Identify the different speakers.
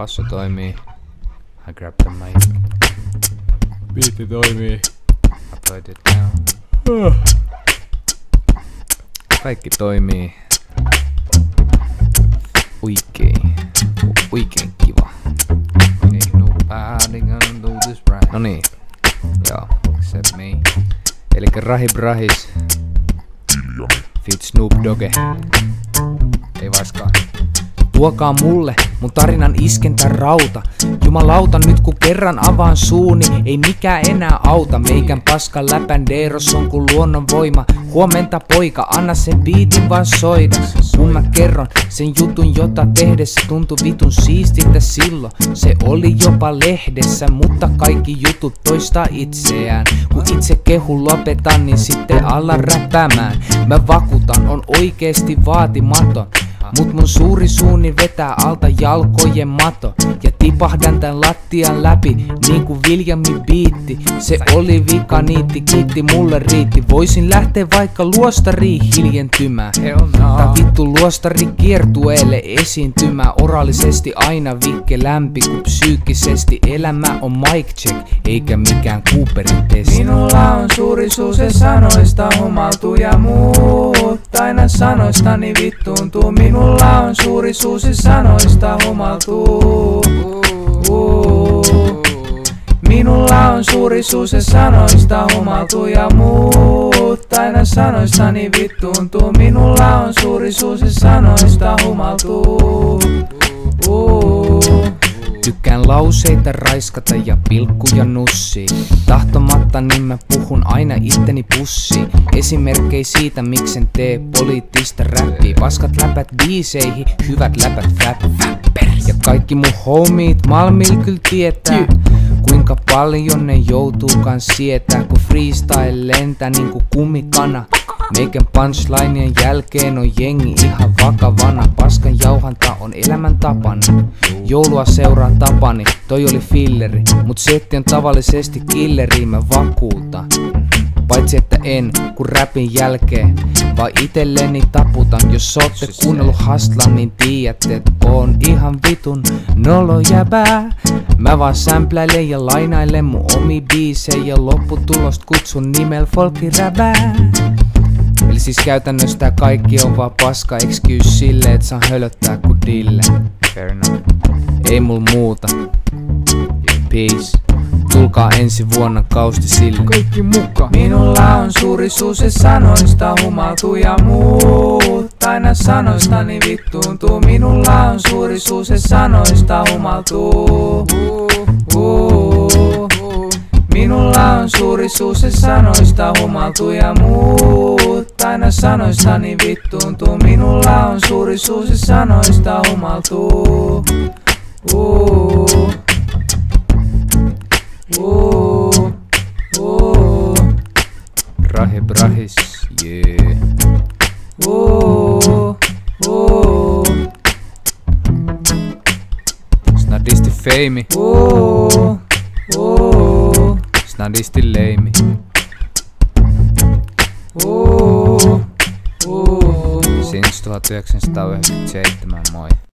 Speaker 1: Basso toimii. I grab the mic. Beatti toimii. I put it down. Kaikki toimii. Oikein kiva. Ain't nobody gonna do this right. Noniin. Joo, except me. Elikkä Rahi Brahis. Feat Snoop Dogge. Ei vaskaan. Tuokaa mulle mun tarinan iskentä rauta. Jumalauta nyt kun kerran avaan suuni, ei mikään enää auta. Meikän paskan läpän Deeros on kun luonnon voima. Huomenta poika, anna sen biitin vaan soida. Kun mä kerron sen jutun jota tehdessä tuntui vitun siistiltä silloin. Se oli jopa lehdessä, mutta kaikki jutut toistaa itseään. Kun itse kehu lopetan, niin sitten alla räpämään. Mä vakuutan, on oikeesti vaatimaton. Mut mun suuri suuni vetää alta jalkojen mato. Ja tipahdan tän lattian läpi niinku Viljamin biitti. Se oli vika niitti, kiitti mulle riitti. Voisin lähteä vaikka luostariin hiljentymään. Tai vittu luostari kiertueelle esiintymään. Oraalisesti aina vikke lämpi kun psyykkisesti. Elämä on mic check eikä mikään Cooperin testi.
Speaker 2: Minulla on suuri suu, se sanoista humaltuu ja muut aina sanoistani vittuuntuu. Minulla on suuri suu, se sanoista humaltuu. Minulla on suuri suu, se sanoista humaltuu ja muut aina sanoistani vittuuntuu. Minulla on suuri suu, se sanoista humaltuu.
Speaker 1: Tykkään lauseita raiskata ja pilkkuja nussii. Tahtomatta niin mä puhun aina itteni pussiin. Esimerkkei siitä miksen tee poliittista räppiä. Paskat läpät biiseihin, hyvät läpät fäppers. Ja kaikki mun homiit Malmil kyl tietää kuinka paljon ne joutuukaan sietää. Kun freestyle lentää niinku kumikana. Meikän punchlineen jälkeen on jengi ihan vakavana. Paskan jauhanta on elämäntapani. Joulua seuraa tapani, toi oli filleri. Mut setti on tavallisesti killeri, mä vakuutan. Paitsi että en, kun räpin jälkeen vaan itelleni taputan. Jos ootte kuunnellut Hustlan, niin tiedätte, et oon ihan vitun nolo jäbää. Mä vaan sämpläilen ja lainailen mun omi biisejä. Ja lopputulost kutsun nimellä folkkiräbää. Eli siis käytännössä tää kaikki on vaan paska excuse sille, et saan hölöttää ku dille. Fair enough. Ei mul muuta. Peace. Tulkaa ensi vuonna kausti sille.
Speaker 2: Kaikki mukaan. Minulla on suuri suu, se sanoista humaltuu ja muut aina sanoistani vittuuntuu. Minulla on suuri suu, se sanoista humaltuu. Minulla on suuri suu, se sanoista humaltuu ja muut aina sanoistani vittuuntuu. Minulla on suuri suu, se sanoista humaltuu.
Speaker 1: Rahi Brahis, yeah. Snadisti feimi. Snadisti leimi. Since 1997, moi.